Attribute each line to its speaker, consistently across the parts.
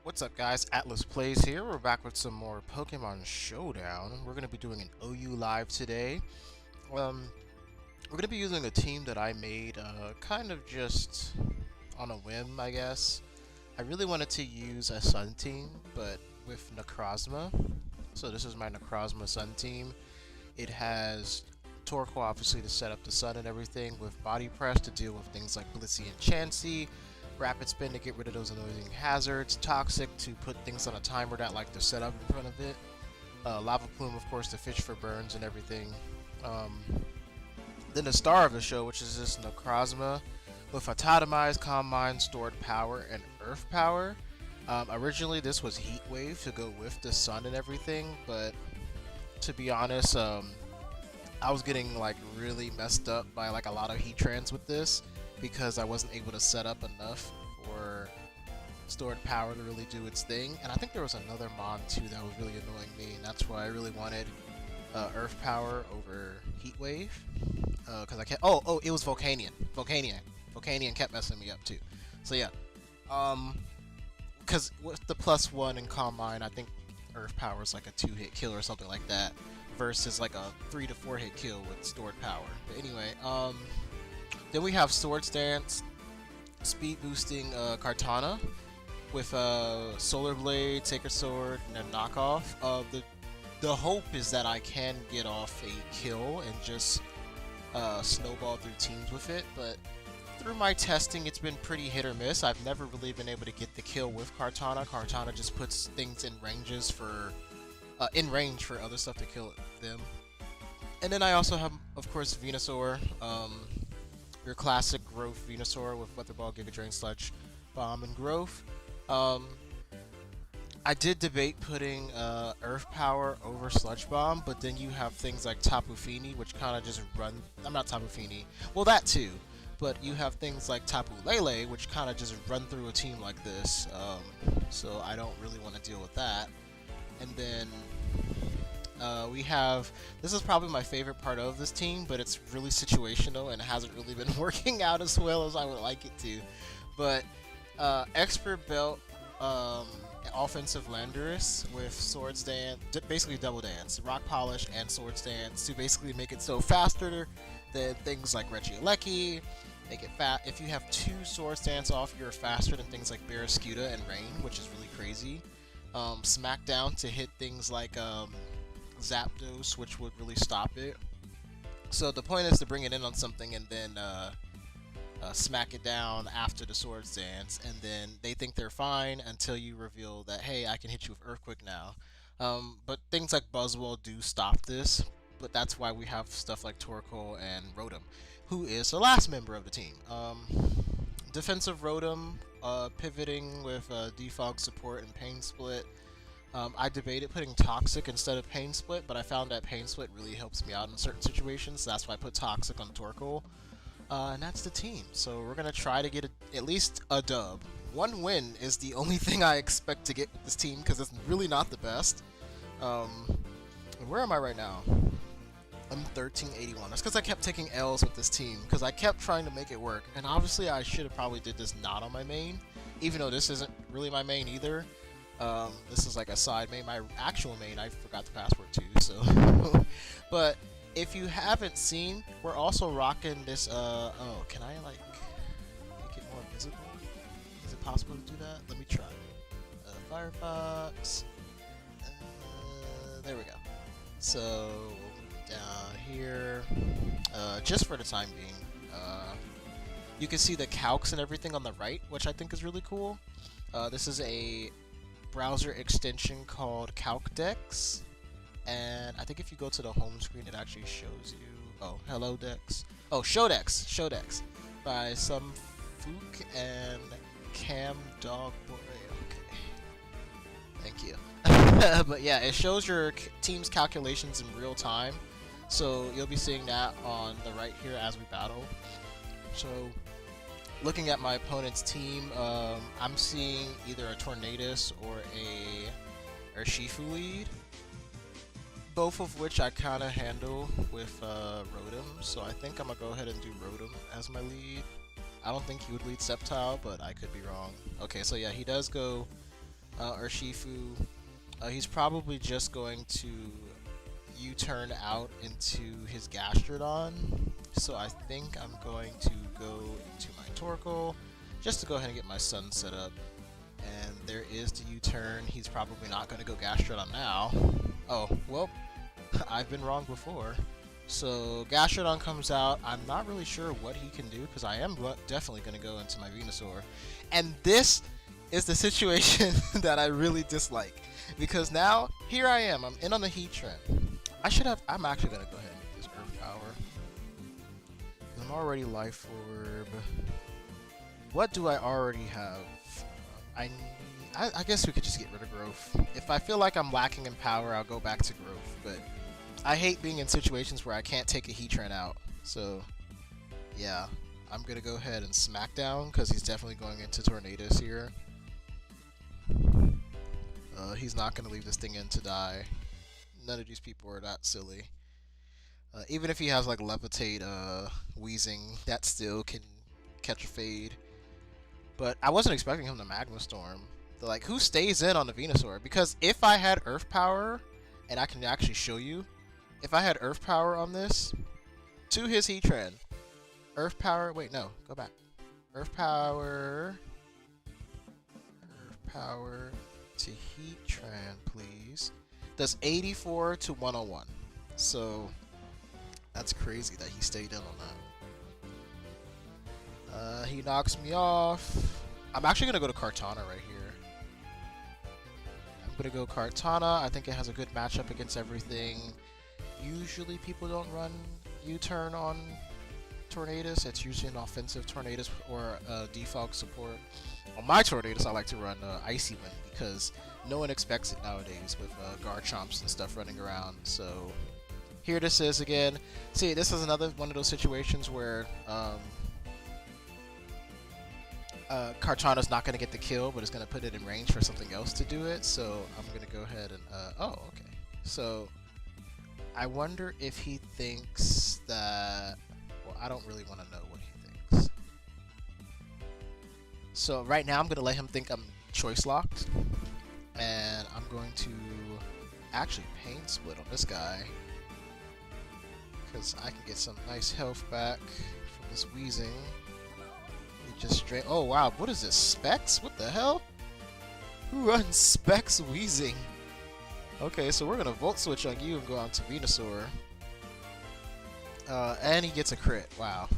Speaker 1: What's up guys, Atlas Plays here. We're back with some more Pokemon Showdown. We're going to be doing an OU live today. We're going to be using a team that I made kind of just on a whim, I guess. I really wanted to use a Sun team, but with Necrozma. So this is my Necrozma Sun team. It has Torkoal obviously to set up the Sun and everything, with Body Press to deal with things like Blissey and Chansey, Rapid Spin to get rid of those annoying hazards, Toxic to put things on a timer that like to set up in front of it, Lava Plume of course to fish for burns and everything. Then the star of the show, which is this Necrozma with Autotomized, Calm Mind, Stored Power, and Earth Power. Originally this was Heat Wave to go with the Sun and everything, but to be honest, I was getting like really messed up by like a lot of Heatrans with this, because I wasn't able to set up enough for Stored Power to really do its thing. And I think there was another mod too that was really annoying me, and that's why I really wanted Earth Power over Heat Wave. Because I kept it was Volcanion kept messing me up too. So yeah, because with the +1 and Calm Mind, I think Earth Power is like a 2-hit kill or something like that, versus like a 3 to 4 hit kill with Stored Power. But anyway, then we have Swords Dance, speed boosting Kartana with Solar Blade, Sacred Sword, and a knockoff. The hope is that I can get off a kill and just snowball through teams with it, but through my testing it's been pretty hit or miss. I've never really been able to get the kill with Kartana. Kartana just puts things in range for other stuff to kill them. And then I also have, of course, Venusaur. Your classic Growth Venusaur with Weather Ball, Giga Drain, Sludge Bomb, and Growth. I did debate putting Earth Power over Sludge Bomb, but then you have things like Tapu Fini, which kind of just run. I'm not Tapu Fini. Well, that too. But you have things like Tapu Lele, which kind of just run through a team like this. So I don't really want to deal with that. And then we have, this is probably my favorite part of this team, but it's really situational and it hasn't really been working out as well as I would like it to. But Expert Belt, offensive Landorus with Swords Dance, basically double dance, Rock Polish and Swords Dance to basically make it so faster than things like Regieleki. Make it fat. If you have 2 Swords Dance off, you're faster than things like Barraskewda and Rain, which is really crazy. Smackdown to hit things like Zapdos, which would really stop it. So the point is to bring it in on something and then smack it down after the Swords Dance, and then they think they're fine until you reveal that, hey, I can hit you with Earthquake now. But things like Buzzwole do stop this, but that's why we have stuff like Torkoal and Rotom, who is the last member of the team. Defensive Rotom, pivoting with Defog support and Pain Split. I debated putting Toxic instead of Pain Split, but I found that Pain Split really helps me out in certain situations, so that's why I put Toxic on Torkoal. And that's the team. So we're going to try to get at least a dub. 1 win is the only thing I expect to get with this team, because it's really not the best. Where am I right now? I'm 1381. That's because I kept taking L's with this team, because I kept trying to make it work. And obviously I should have probably did this not on my main, even though this isn't really my main either. This is like a side main. My actual main, I forgot the password too, so. But if you haven't seen, we're also rocking this, oh, can I like make it more visible? Is it possible to do that? Let me try. Firefox. There we go. So, down here, just for the time being, you can see the calcs and everything on the right, which I think is really cool. This is a browser extension called CalcDex, and I think if you go to the home screen, it actually shows you. Oh, hello Dex. Oh, Showdex by some Fook and Cam Dog Boy. Okay, thank you. But yeah, it shows your team's calculations in real time, so you'll be seeing that on the right here as we battle. So, looking at my opponent's team, I'm seeing either a Tornadus or a Urshifu lead, both of which I kind of handle with Rotom, so I think I'm going to go ahead and do Rotom as my lead. I don't think he would lead Sceptile, but I could be wrong. Okay, so yeah, he does go Urshifu, he's probably just going to U-turn out into his Gastrodon. So I think I'm going to go into my Torkoal just to go ahead and get my Sun set up. And there is the U-turn. He's probably not going to go Gastrodon now. Oh, well, I've been wrong before. So Gastrodon comes out. I'm not really sure what he can do because I am definitely going to go into my Venusaur. And this is the situation that I really dislike. Because now, here I am. I'm in on the Heatran. I'm actually going to go ahead and make this Earth Power. I'm already Life Orb. What do I already have? I guess we could just get rid of Growth. If I feel like I'm lacking in power, I'll go back to Growth. But I hate being in situations where I can't take a Heatran out. So, yeah. I'm going to go ahead and Smackdown because he's definitely going into Tornadus here. He's not going to leave this thing in to die. None of these people are that silly. Even if he has like Levitate, Wheezing, that still can catch a fade. But I wasn't expecting him to Magma Storm. Like, who stays in on the Venusaur? Because if I had Earth Power, and I can actually show you, if I had Earth Power on this, to his Heatran, Earth Power, wait, no, go back. Earth Power to Heatran, please. Does 84 to 101. So, that's crazy that he stayed in on that. He knocks me off. I'm actually going to go to Kartana right here. I'm going to go Kartana. I think it has a good matchup against everything. Usually people don't run U-turn on Tornadus. It's usually an offensive Tornadus or defog support. On my Tornadus, I like to run Icy Wind because no one expects it nowadays with Garchomps and stuff running around. So here this is again. See, this is another one of those situations where Kartana's not going to get the kill, but it's going to put it in range for something else to do it. So I'm going to go ahead and oh, okay. So I wonder if he thinks that. Well, I don't really want to know what he thinks. So right now I'm going to let him think I'm choice locked. And I'm going to actually Pain Split on this guy. Because I can get some nice health back from this Wheezing. He just straight. Oh wow, what is this? Specs? What the hell? Who runs Specs Wheezing? Okay, so we're going to Volt Switch on you and go on to Venusaur. And he gets a crit. Wow.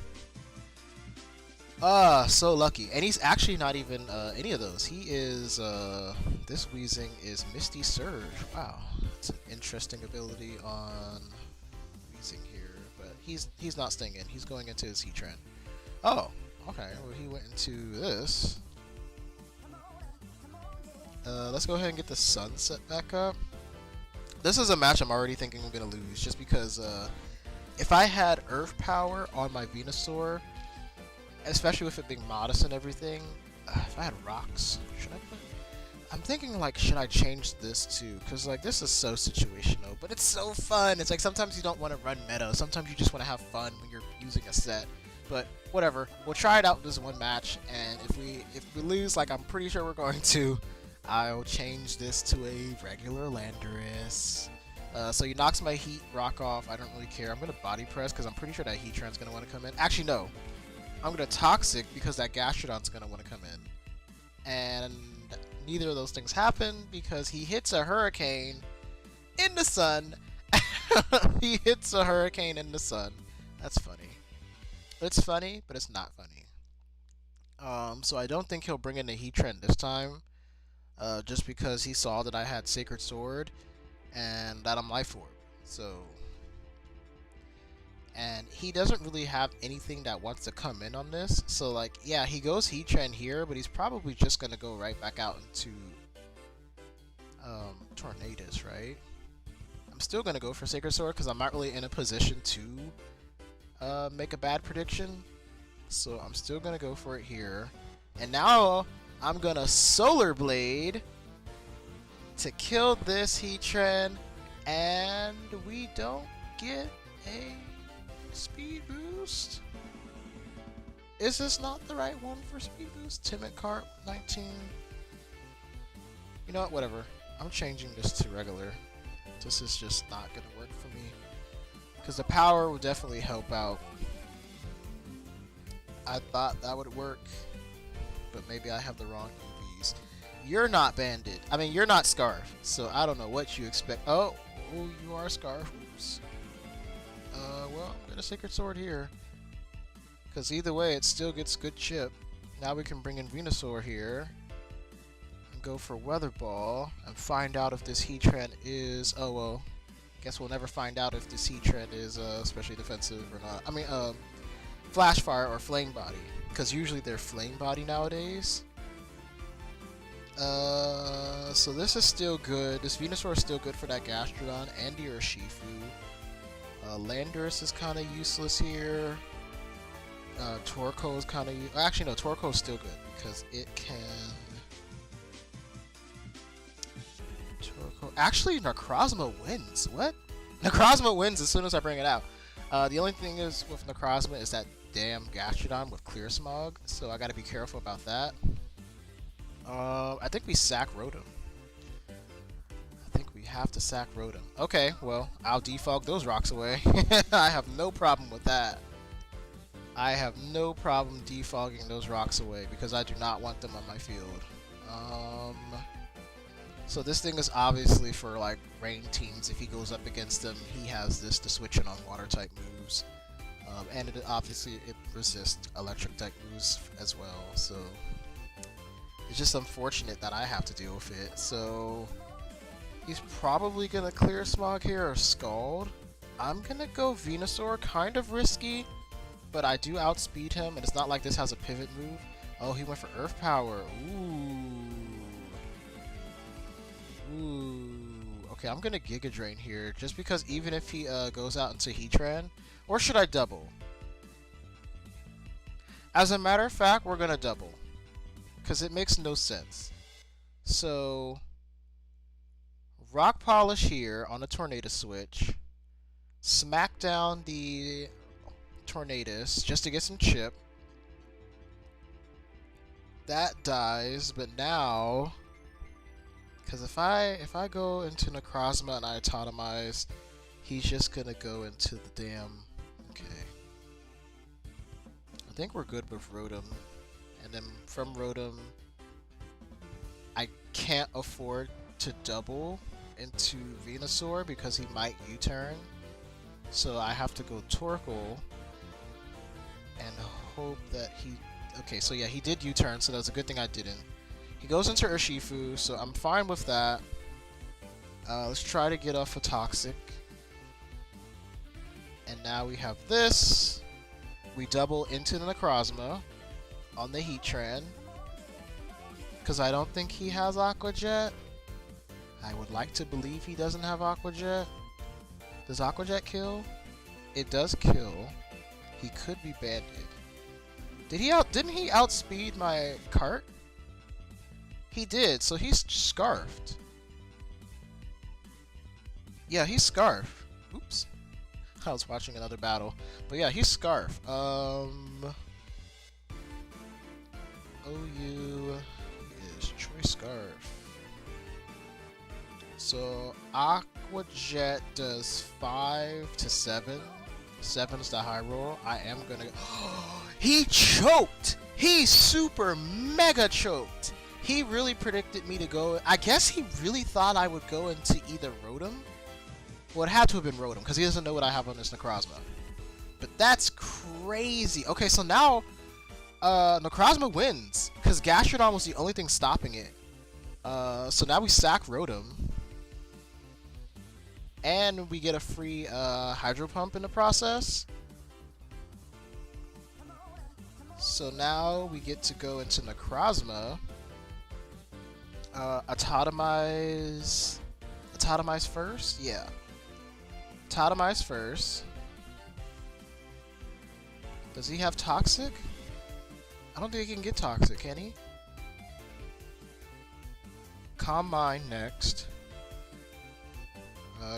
Speaker 1: So lucky. And he's actually not even any of those. He is this Wheezing is Misty Surge. Wow. It's an interesting ability on Wheezing here, but he's not staying in. He's going into his Heatran. Oh, okay. Well, he went into this. Let's go ahead and get the Sunset back up. This is a match I'm already thinking I'm going to lose just because if I had Earth Power on my Venusaur, especially with it being modest and everything, if I had Rocks, should I put... I'm thinking, like, should I change this too? Because, like, this is so situational, but it's so fun. It's like sometimes you don't want to run meta. Sometimes you just want to have fun when you're using a set. But whatever. We'll try it out this one match, and if we lose, like I'm pretty sure we're going to, I'll change this to a regular Landorus. So he knocks my Heat Rock off. I don't really care. I'm going to Body Press because I'm pretty sure that Heatran's going to want to come in. Actually, no. I'm going to Toxic because that Gastrodon's going to want to come in. And neither of those things happen because he hits a Hurricane in the sun. He hits a Hurricane in the sun. That's funny. It's funny, but it's not funny. So I don't think he'll bring in the Heatran this time. Just because he saw that I had Sacred Sword and that I'm Life Orb. So, and he doesn't really have anything that wants to come in on this. So, like, yeah, he goes Heatran here, but he's probably just going to go right back out into Tornadus, right? I'm still going to go for Sacred Sword because I'm not really in a position to make a bad prediction. So I'm still going to go for it here. And now I'm going to Solar Blade to kill this Heatran, and we don't get a speed boost. Is this not the right one for speed boost? Timid Carp 19. You know what? Whatever. I'm changing this to regular. This is just not gonna work for me. Because the power would definitely help out. I thought that would work, but maybe I have the wrong UVs. You're not Bandit. I mean, you're not Scarf, so I don't know what you expect. Oh, you are Scarf. Oops. Well, I'm gonna Sacred Sword here. Because either way, it still gets good chip. Now we can bring in Venusaur here. And go for Weather Ball. And find out if this Heatran is... Oh, well. Guess we'll never find out if this Heatran is especially defensive or not. I mean, Flash Fire or Flame Body. Because usually they're Flame Body nowadays. So this is still good. This Venusaur is still good for that Gastrodon and your Urshifu. Landorus is kind of useless here. Torkoal is kind of... Actually, no, Torkoal is still good because it can... Torkoal... Actually, Necrozma wins. What? Necrozma wins as soon as I bring it out. The only thing is with Necrozma is that damn Gastrodon with Clear Smog, so I gotta be careful about that. I think we sack Rotom. We have to sack Rotom. Okay, well, I'll defog those rocks away. I have no problem with that. I have no problem defogging those rocks away because I do not want them on my field. So this thing is obviously for like rain teams. If he goes up against them, he has this to switch in on water type moves. And it resists electric type moves as well. So it's just unfortunate that I have to deal with it. So he's probably gonna Clear Smog here or Scald. I'm gonna go Venusaur, kind of risky, but I do outspeed him, and it's not like this has a pivot move. Oh, he went for Earth Power. Ooh. Okay, I'm gonna Giga Drain here, just because even if he goes out into Heatran, or should I double? As a matter of fact, we're gonna double, because it makes no sense. So Rock Polish here on a Tornado switch. Smack down the Tornadus just to get some chip. That dies, but now... Because if I go into Necrozma and I Autotomize, he's just gonna go into the damn... Okay. I think we're good with Rotom. And then from Rotom, I can't afford to double into Venusaur because he might U-turn. So I have to go Torkoal and hope that he... Okay, so yeah, he did U-turn, so that's a good thing I didn't. He goes into Urshifu, so I'm fine with that. Let's try to get off a Toxic. And now we have this. We double into the Necrozma on the Heatran. Because I don't think he has Aqua Jet. I would like to believe he doesn't have Aqua Jet. Does Aqua Jet kill? It does kill. He could be Banded. Didn't he outspeed my cart? He did, so he's Scarfed. Yeah, he's Scarf. Oops. I was watching another battle. But yeah, he's Scarf. OU is Choice Scarf. So Aqua Jet does 5 to 7. 7's the high roll. I am gonna... He choked! He super mega choked! He really predicted me to go... I guess he really thought I would go into either Rotom. Well, it had to have been Rotom, because he doesn't know what I have on this Necrozma. But that's crazy. Okay, so now... Necrozma wins, because Gastrodon was the only thing stopping it. So now we sack Rotom. And we get a free Hydro Pump in the process. So now we get to go into Necrozma. Autotomize first? Yeah. Autotomize first. Does he have Toxic? I don't think he can get Toxic, can he? Calm Mind next.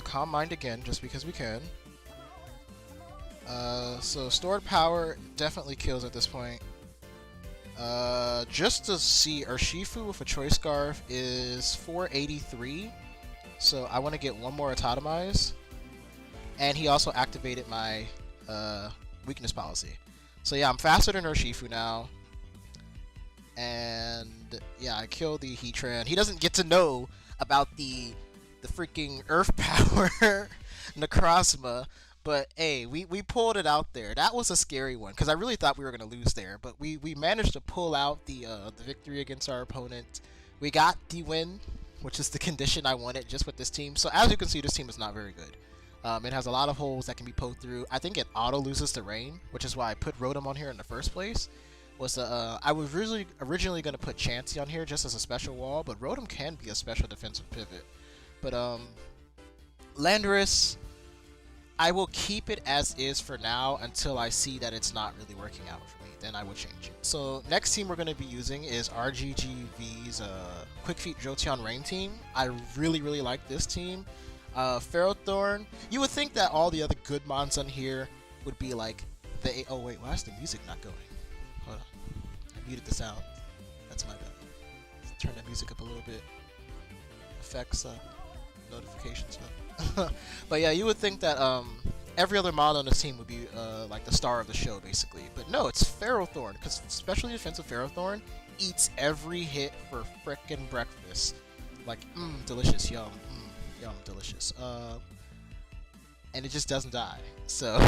Speaker 1: Calm Mind again, just because we can. So Stored Power definitely kills at this point. Just to see, Urshifu with a Choice Scarf is 483, so I want to get one more Autotomize. And he also activated my weakness policy. So yeah, I'm faster than Urshifu now. And yeah, I killed the Heatran. He doesn't get to know about the freaking Earth Power Necrozma. But hey, we pulled it out there. That was a scary one because I really thought we were gonna lose there. But we managed to pull out the victory against our opponent. We got the win, which is the condition I wanted just with this team. So as you can see, this team is not very good. It has a lot of holes that can be poked through. I think it auto loses to rain, which is why I put Rotom on here in the first place. I was originally going to put Chansey on here just as a special wall, but Rotom can be a special defensive pivot. But Landorus, I will keep it as is for now until I see that it's not really working out for me. Then I will change it. So next team we're going to be using is RGGV's Quick Feet Jolteon Rain team. I really like this team. Ferrothorn, you would think that all the other good mons on here would be like the... Oh wait, why is the music not going? Hold on. I muted the sound. That's my bad. Let's turn the music up a little bit. Effects, notifications. But yeah, you would think that every other mod on this team would be like the star of the show, basically. But no, it's Ferrothorn, because especially defensive Ferrothorn eats every hit for frickin' breakfast. Like, delicious, yum, yum, delicious. And it just doesn't die. So,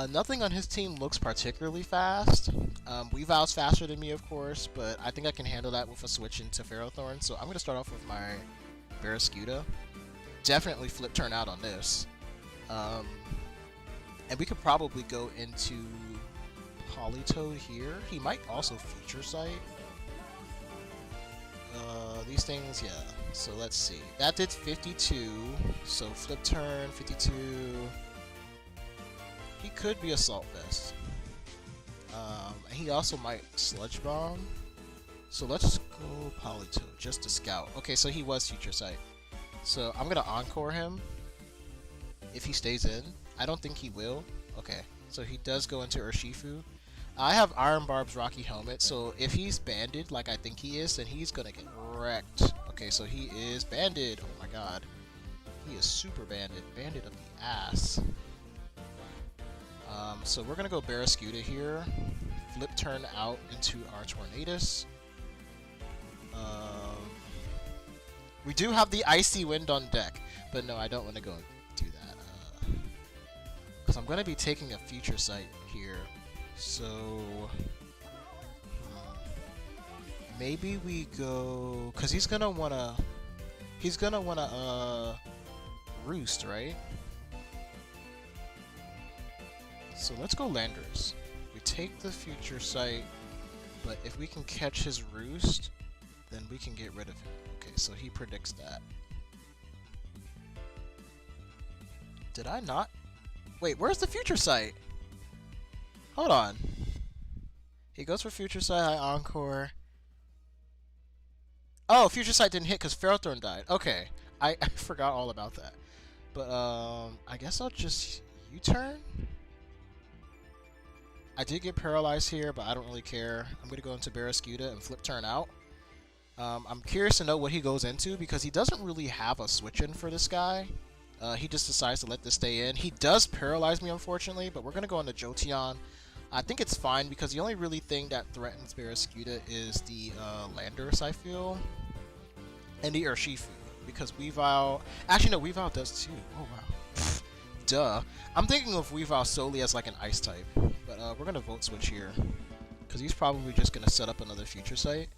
Speaker 1: nothing on his team looks particularly fast. Weavile's faster than me, of course, but I think I can handle that with a switch into Ferrothorn. So I'm going to start off with my Barraskewda. Definitely flip turn out on this. And we could probably go into Politoed here. He might also Future Sight. These things, yeah. So let's see. That did 52. So flip turn, 52. He could be Assault Vest. He also might Sludge Bomb. So let's go Politoed just to scout. Okay, so he was Future Sight. So I'm gonna Encore him if he stays in. I don't think he will. Okay, so he does go into Urshifu. I have Iron Barb's Rocky Helmet, so if he's banded like I think he is, then he's gonna get wrecked. Okay, so he is banded. Oh my god. He is super banded. Banded of the ass. So we're gonna go Barraskewda here. Flip turn out into our Tornadus. We do have the Icy Wind on deck, but no, I don't want to go do that. Because I'm going to be taking a Future Sight here. So maybe we go... Because he's going to want to... He's going to want to Roost, right? So let's go Landorus. We take the Future Sight, but if we can catch his Roost, then we can get rid of him. Okay, so he predicts that. Did I not? Wait, where's the Future Sight? Hold on. He goes for Future Sight, I Encore. Oh, Future Sight didn't hit because Ferrothorn died. Okay, I forgot all about that. But, I guess I'll just U-turn? I did get paralyzed here, but I don't really care. I'm going to go into Barraskewda and flip turn out. I'm curious to know what he goes into because he doesn't really have a switch in for this guy. He just decides to let this stay in. He does paralyze me, unfortunately, but we're going to go into Jolteon. I think it's fine because the only really thing that threatens Barraskewda is the Landorus, I feel, and the Urshifu because Weavile... Actually, no, Weavile does too. Oh, wow. Duh. I'm thinking of Weavile solely as like an Ice type, but we're going to Volt Switch here because he's probably just going to set up another Future Sight.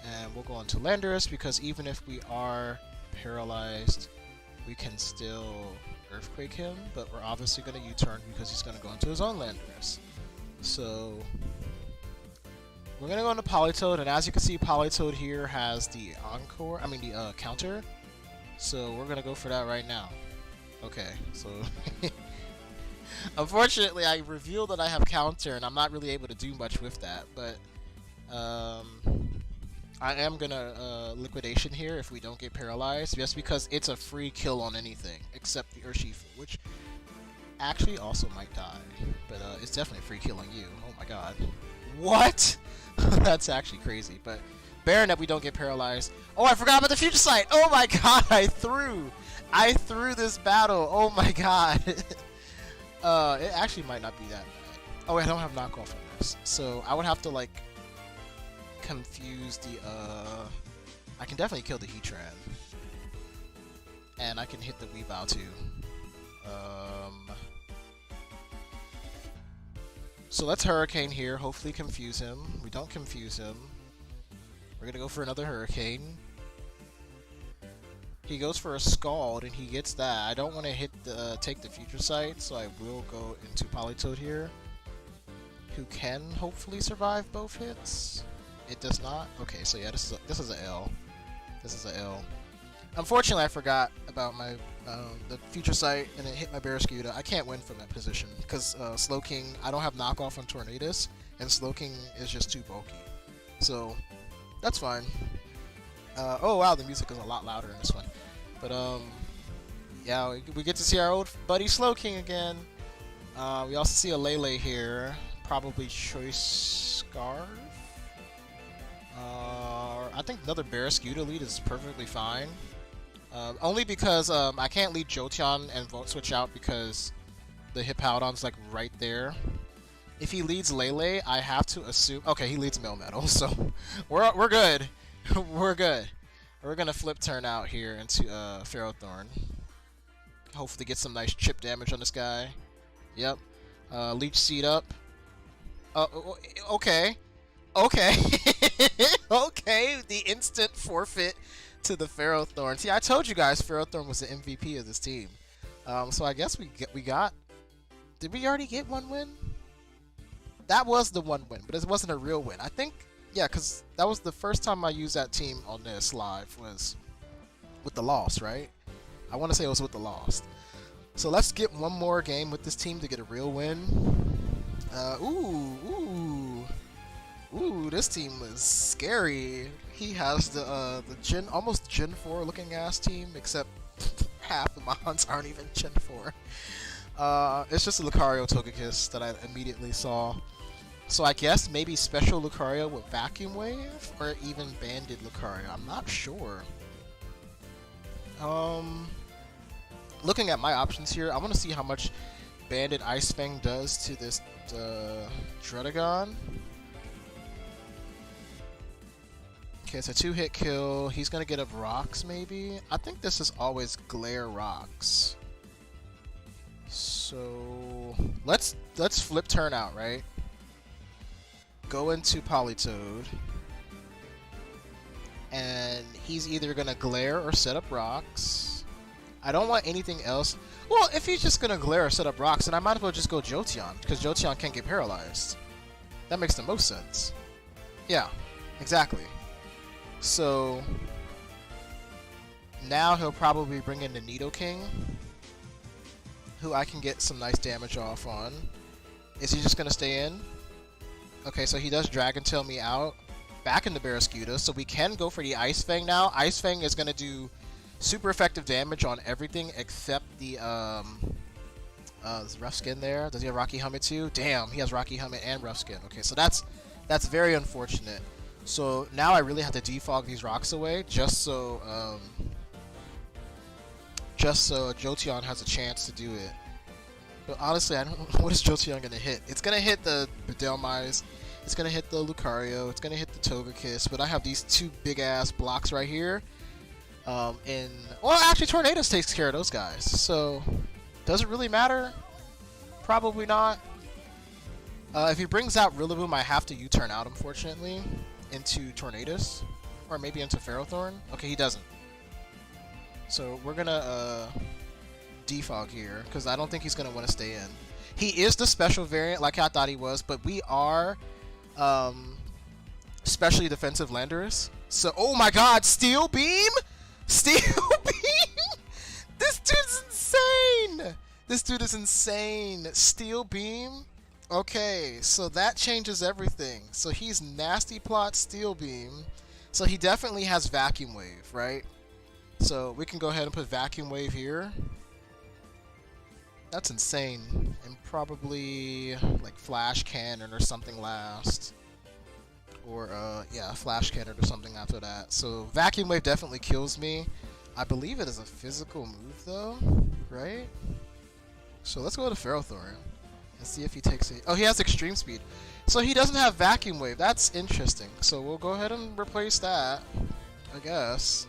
Speaker 1: And we'll go on to Landorus because even if we are paralyzed, we can still Earthquake him, but we're obviously going to U-turn because he's going to go into his own Landorus. So we're going to go into Politoed, and as you can see, Politoed here has the counter. So we're going to go for that right now. Okay, so unfortunately I revealed that I have counter, and I'm not really able to do much with that, but I am gonna Liquidation here if we don't get paralyzed, just because it's a free kill on anything except the Urshifu, which actually also might die, but it's definitely a free kill on you. Oh my god. What? That's actually crazy. But Baron that we don't get paralyzed. Oh, I forgot about the future sight. Oh my god, I threw this battle. Oh my god. It actually might not be that bad. Oh, wait, I don't have knockoff on this. So I would have to like confuse the I can definitely kill the Heatran. And I can hit the Weavile too. So let's Hurricane here, hopefully confuse him. We don't confuse him. We're gonna go for another Hurricane. He goes for a Scald and he gets that. I don't want to hit the take the future sight, so I will go into Politoed here, who can hopefully survive both hits. It does not. Okay, so yeah, this is a L. This is a L. Unfortunately, I forgot about my the future sight and it hit my Barraskewda. I can't win from that position because Slowking. I don't have knockoff on Tornadus, and Slowking is just too bulky. So that's fine. Oh wow, the music is a lot louder in this one. But yeah, we get to see our old buddy Slowking again. We also see a Lele here, probably Choice Scarf. I think another Barraskewda lead is perfectly fine. Only because I can't lead Jolteon and Volt Switch out because the Hippowdon's like right there. If he leads Lele, I have to assume. Okay, he leads Melmetal, so we're good. We're good. We're gonna flip turn out here into Ferrothorn. Hopefully get some nice chip damage on this guy. Yep. Leech Seed up. Okay. Okay. Okay, the instant forfeit to the Ferrothorn. See, I told you guys Ferrothorn was the MVP of this team. So I guess we got. Did we already get one win? That was the one win, but it wasn't a real win. I think, yeah, because that was the first time I used that team on this live was with the loss, right? I want to say it was with the loss. So let's get one more game with this team to get a real win. Ooh, this team is scary. He has the almost Gen 4 looking ass team, except half of my hunts aren't even Gen 4. It's just a Lucario Togekiss that I immediately saw. So I guess maybe Special Lucario with Vacuum Wave, or even Banded Lucario. I'm not sure. Looking at my options here, I want to see how much Banded Ice Fang does to this Druddigon. Okay, it's a 2-hit kill. He's gonna get up Rocks, maybe. I think this is always Glare Rocks. So let's flip turn out, right? Go into Politoed, and he's either gonna Glare or set up Rocks. I don't want anything else. Well, if he's just gonna Glare or set up Rocks, then I might as well just go Jolteon, because Jolteon can't get paralyzed. That makes the most sense. Yeah, exactly. So now he'll probably bring in the Nidoking, who I can get some nice damage off on. Is he just gonna stay in? Okay, so he does Dragon Tail me out, back into Barraskewda, so we can go for the Ice Fang now. Ice Fang is gonna do super effective damage on everything except the Rough Skin there. Does he have Rocky Helmet too? Damn, he has Rocky Helmet and Rough Skin. Okay, so that's very unfortunate. So now I really have to defog these rocks away just so Jolteon has a chance to do it. But honestly, I don't know what is Jolteon gonna hit. It's gonna hit the Bedelmise, it's gonna hit the Lucario, it's gonna hit the Togekiss, but I have these two big ass blocks right here. Well, actually Tornadus takes care of those guys. So does it really matter? Probably not. If he brings out Rillaboom, I have to U-turn out, unfortunately, into Tornadus, or maybe into Ferrothorn. Okay, he doesn't. So we're gonna defog here because I don't think he's gonna want to stay in. He is the special variant, like I thought he was, but we are specially defensive Landorus. So, oh my God, Steel Beam, Steel Beam! This dude's insane. This dude is insane. Steel Beam. Okay, so that changes everything. So he's Nasty Plot Steel Beam. So he definitely has Vacuum Wave, right? So we can go ahead and put Vacuum Wave here. That's insane. And probably like Flash Cannon or something last. or yeah, Flash Cannon or something after that. So Vacuum Wave definitely kills me. I believe it is a physical move though, right? So let's go to Ferrothorn and see if he takes it. Oh, he has Extreme Speed. So he doesn't have Vacuum Wave. That's interesting. So we'll go ahead and replace that, I guess.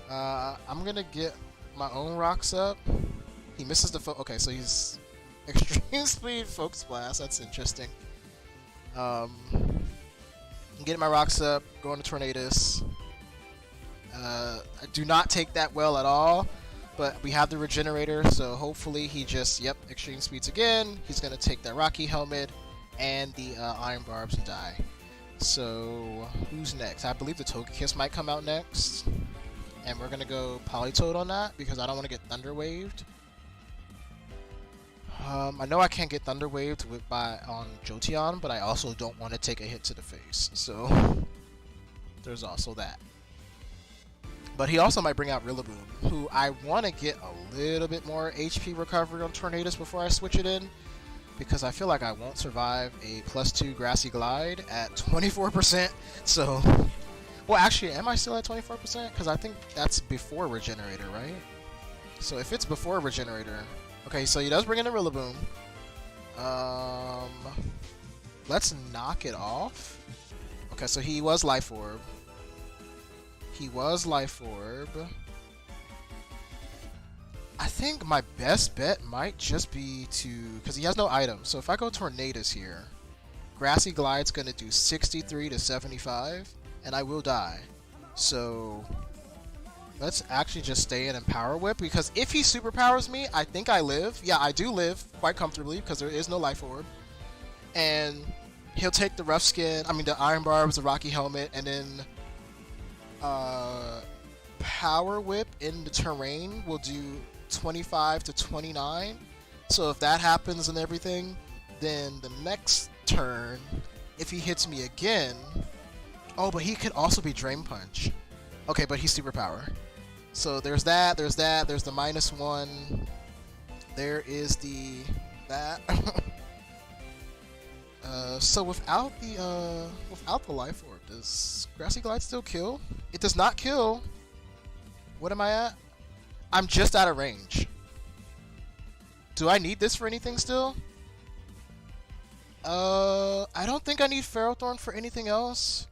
Speaker 1: I'm gonna get my own rocks up. He misses the okay, so he's Extreme Speed, Focus Blast. That's interesting. I'm getting my rocks up, going to Tornadus. I do not take that well at all, but we have the Regenerator, so hopefully he just, yep, Extreme Speeds again. He's going to take that Rocky Helmet and the Iron Barbs and die. So, who's next? I believe the Togekiss might come out next. And we're going to go Politoed on that because I don't want to get Thunder Waved. I know I can't get Thunder Waved on Jolteon, but I also don't want to take a hit to the face. So, there's also that. But he also might bring out Rillaboom, who I want to get a little bit more HP recovery on Tornadus before I switch it in, because I feel like I won't survive a +2 Grassy Glide at 24%. So, well, actually, am I still at 24%? Because I think that's before Regenerator, right? So if it's before Regenerator, okay, so he does bring in a Rillaboom. Let's knock it off. Okay, so he was Life Orb. He was Life Orb. I think my best bet might just be to, because he has no item. So if I go Tornadus here, Grassy Glide's going to do 63 to 75, and I will die. So let's actually just stay in and Power Whip, because if he superpowers me, I think I live. Yeah, I do live quite comfortably because there is no Life Orb. And he'll take the Rough Skin, the Iron Barbs, the Rocky Helmet, and then Power Whip in the terrain will do 25 to 29. So if that happens and everything, then the next turn, if he hits me again, oh, but he could also be Drain Punch. Okay, but he's Superpower. So there's that, there's the -1. There is that. So without the Life Orb, does Grassy Glide still kill? It does not kill. What am I at? I'm just out of range. Do I need this for anything still? I don't think I need Ferrothorn for anything else.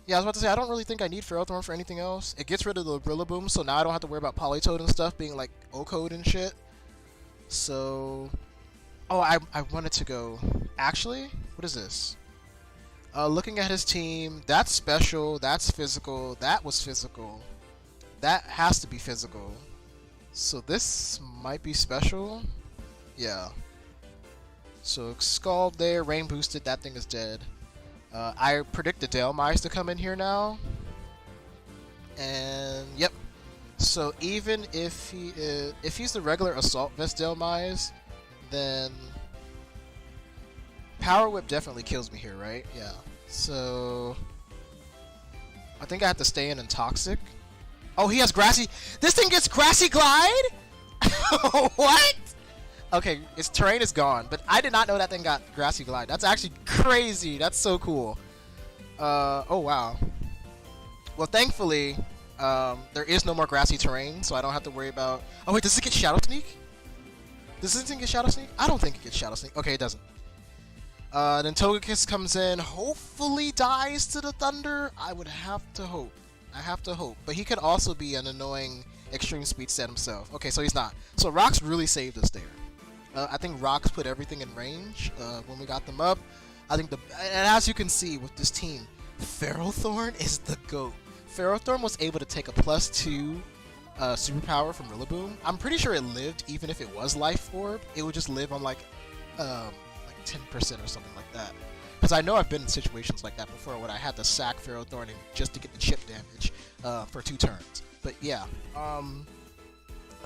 Speaker 1: Yeah, I was about to say, I don't really think I need Ferrothorn for anything else. It gets rid of the Rillaboom, so now I don't have to worry about Politoed and stuff being like O-Code and shit. So, oh, I wanted to go, actually, what is this? Looking at his team, that's special, that's physical, that was physical. That has to be physical. So this might be special. Yeah. So Scald there, Rain boosted, that thing is dead. I predict the Dalemise to come in here now. And yep. So even if he's the regular Assault Vest Dalemise, then Power Whip definitely kills me here, right? Yeah. So I think I have to stay in Toxic. Oh, he has Grassy. This thing gets Grassy Glide? What? Okay, its terrain is gone, but I did not know that thing got Grassy Glide. That's actually crazy. That's so cool. Oh wow. Well, thankfully, there is no more grassy terrain, so I don't have to worry about. Oh wait, does it get Shadow Sneak? Does this thing get Shadow Sneak? I don't think it gets Shadow Sneak. Okay, it doesn't. Then Togekiss comes in, hopefully dies to the Thunder. I would have to hope. I have to hope. But he could also be an annoying Extreme Speed set himself. Okay, so he's not. So Rocks really saved us there. I think Rocks put everything in range when we got them up. I think and as you can see with this team, Ferrothorn is the GOAT. Ferrothorn was able to take a +2 superpower from Rillaboom. I'm pretty sure it lived even if it was Life Orb. It would just live on like 10% or something like that. Because I know I've been in situations like that before when I had to sack Ferrothorn just to get the chip damage for 2 turns. But yeah,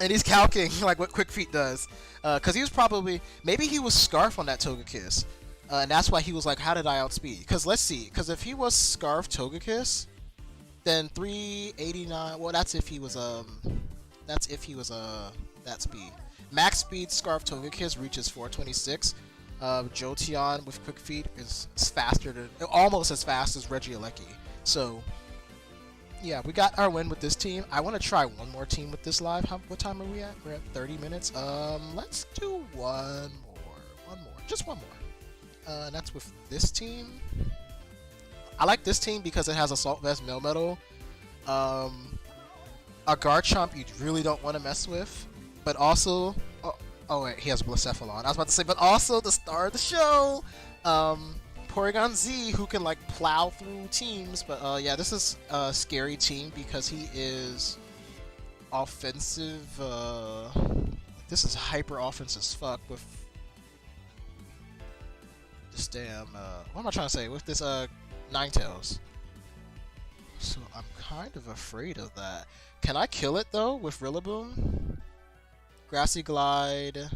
Speaker 1: and he's calcing like what Quick Feet does. Because he was probably, maybe he was Scarf on that Togekiss. And that's why he was like, how did I outspeed? Because let's see, because if he was Scarf Togekiss, then 389, well that's if he was that speed. Max speed Scarf Togekiss reaches 426. Jolteon with Quick Feet is faster than, almost as fast as Regieleki. So yeah, we got our win with this team. I want to try one more team with this live. What time are we at? We're at 30 minutes. Let's do one more, just one more. And that's with this team. I like this team because it has Assault Vest, Melmetal. A Garchomp you really don't want to mess with, but also, oh wait, he has Blacephalon. I was about to say, but also the star of the show, Porygon Z, who can like plow through teams. But yeah, this is a scary team because he is offensive. This is hyper offensive as fuck with this damn. What am I trying to say with this Ninetales? So I'm kind of afraid of that. Can I kill it though with Rillaboom? Grassy Glide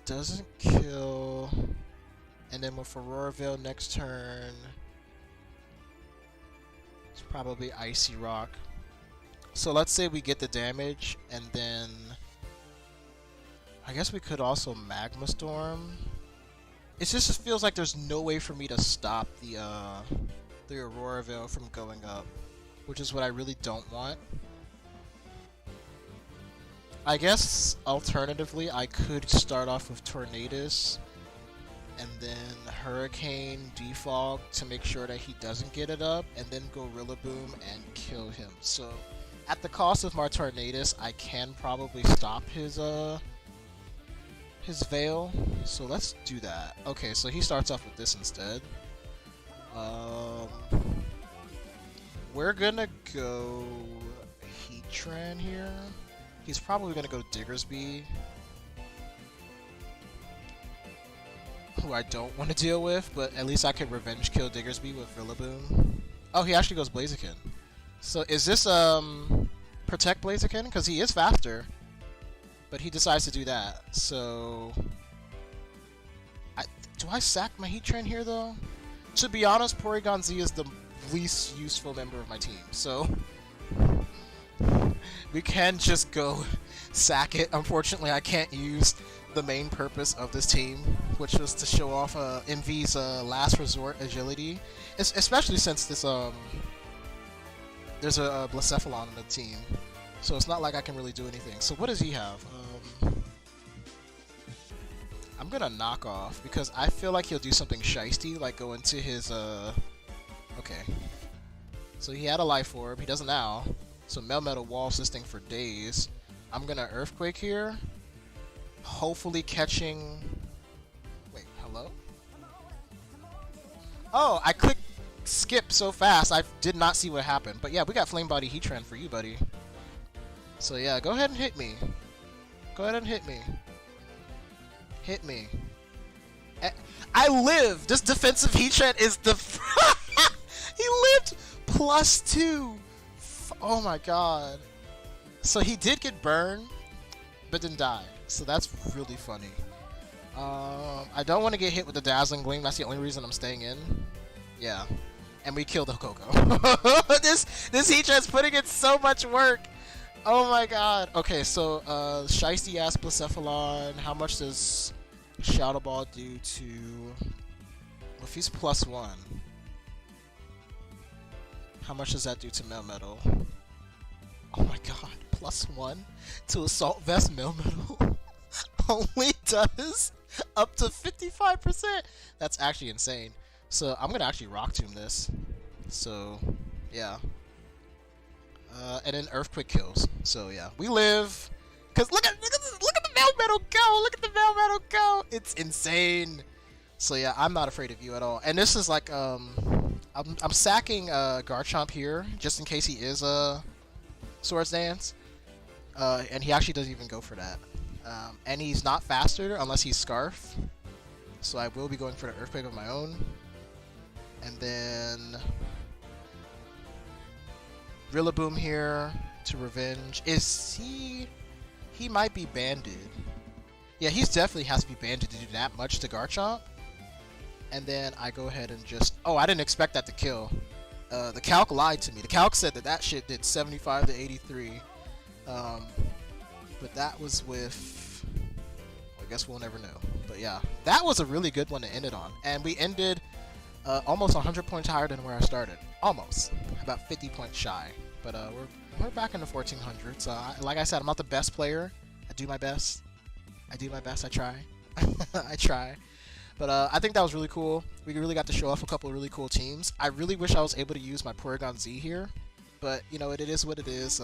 Speaker 1: doesn't kill. And then with Aurora Veil next turn, it's probably Icy Rock. So let's say we get the damage, and then I guess we could also Magma Storm. It just feels like there's no way for me to stop the Aurora Veil from going up, which is what I really don't want. I guess alternatively I could start off with Tornadus and then Hurricane Defog to make sure that he doesn't get it up, and then go Rillaboom and kill him. So at the cost of my Tornadus, I can probably stop his Veil. So let's do that. Okay, so he starts off with this instead. We're gonna go Heatran here. He's probably gonna go Diggersby, who I don't want to deal with, but at least I can revenge kill Diggersby with Rillaboom. Oh, he actually goes Blaziken. So is this Protect Blaziken? Because he is faster, but he decides to do that. So do I sack my Heatran here though? To be honest, Porygon Z is the least useful member of my team, so we can just go sack it. Unfortunately, I can't use the main purpose of this team, which was to show off MV's last resort agility, especially since this there's a Blacephalon in the team, so it's not like I can really do anything. So what does he have? I'm gonna knock off because I feel like he'll do something Sheisty, like go into his okay. So he had a Life Orb, he doesn't now. So Melmetal wall assisting for days. I'm gonna Earthquake here, hopefully catching. Wait, hello? Oh, I clicked skip so fast I did not see what happened. But yeah, we got Flame Body Heatran for you, buddy. So yeah, go ahead and hit me. Go ahead and hit me. Hit me. I live! This defensive Heatran is the... He lived +2! Oh my god. So he did get burned, but then died. So that's really funny. I don't want to get hit with the Dazzling Gleam. That's the only reason I'm staying in. Yeah. And we killed the Coco. This Heatran's putting in so much work! Oh my god. Okay, so Sheisty ass Blacephalon. How much does Shadow Ball do to... If he's +1, how much does that do to Melmetal? Oh my god, +1 to Assault Vest Melmetal only does up to 55%. That's actually insane. So I'm gonna actually Rock Tomb this. So yeah. And then Earthquake kills. So yeah, we live. Cause look at the Melmetal go! Look at the Melmetal go! It's insane. So yeah, I'm not afraid of you at all. And this is like I'm sacking Garchomp here just in case he is Swords Dance. And he actually doesn't even go for that. And he's not faster unless he's Scarf. So I will be going for the Earthquake of my own. And then Rillaboom here to revenge. Is he... He might be banded. Yeah, he's definitely has to be banded to do that much to Garchomp. And then I go ahead and just... Oh, I didn't expect that to kill. The Calc lied to me. The Calc said that that shit did 75 to 83. But that was with... I guess we'll never know. But yeah, that was a really good one to end it on. And we ended almost 100 points higher than where I started. Almost. About 50 points shy. But we're back in the 1400s. Like I said, I'm not the best player. I do my best. I try. I try. But I think that was really cool. We really got to show off a couple of really cool teams. I really wish I was able to use my Porygon Z here. But, you know, it is what it is.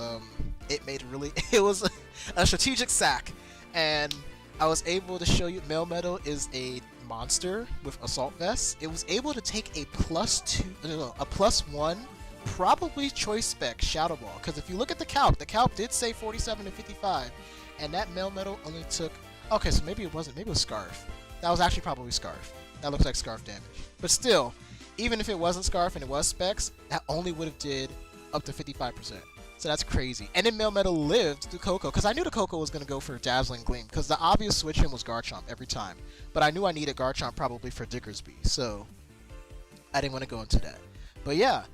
Speaker 1: It made really... It was a strategic sack. And I was able to show you Melmetal is a monster with Assault Vest. It was able to take a +1, probably Choice Spec Shadow Ball. Because if you look at the calc did say 47 to 55. And that Melmetal only took... Okay, so maybe it wasn't. Maybe it was Scarf. That was actually probably Scarf. That looks like Scarf damage. But still, even if it wasn't Scarf and it was Specs, that only would have did up to 55%. So that's crazy. And then Melmetal lived the Coco, because I knew the Coco was going to go for Dazzling Gleam, because the obvious switch in was Garchomp every time. But I knew I needed Garchomp probably for Diggersby, so I didn't want to go into that. But yeah,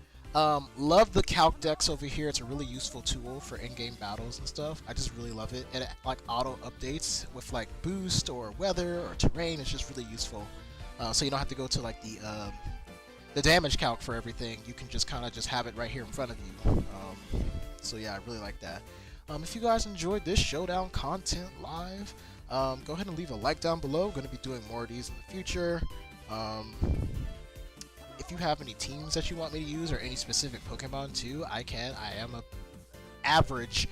Speaker 1: love the calc decks over here. It's a really useful tool for in-game battles and stuff. I just really love it. And it, like, auto updates with like boost or weather or terrain. It's just really useful. So you don't have to go to like the damage calc for everything. You can just kind of just have it right here in front of you. So yeah, I really like that. If you guys enjoyed this Showdown content live, go ahead and leave a like down below. Going to be doing more of these in the future. If you have any teams that you want me to use or any specific Pokemon too, I am a average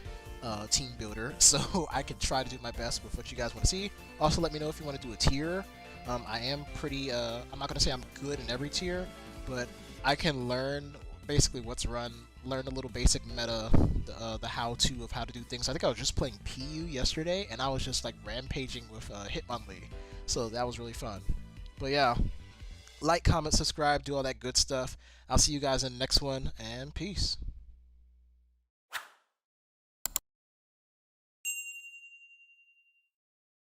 Speaker 1: team builder, so I can try to do my best with what you guys want to see. Also, let me know if you want to do a tier. I am pretty, I'm not going to say I'm good in every tier, but I can learn basically what's run, learn a little basic meta, the how-to of how to do things. I think I was just playing PU yesterday, and I was just like rampaging with Hitmonlee, so that was really fun. But yeah, like, comment, subscribe, do all that good stuff. I'll see you guys in the next one, and peace.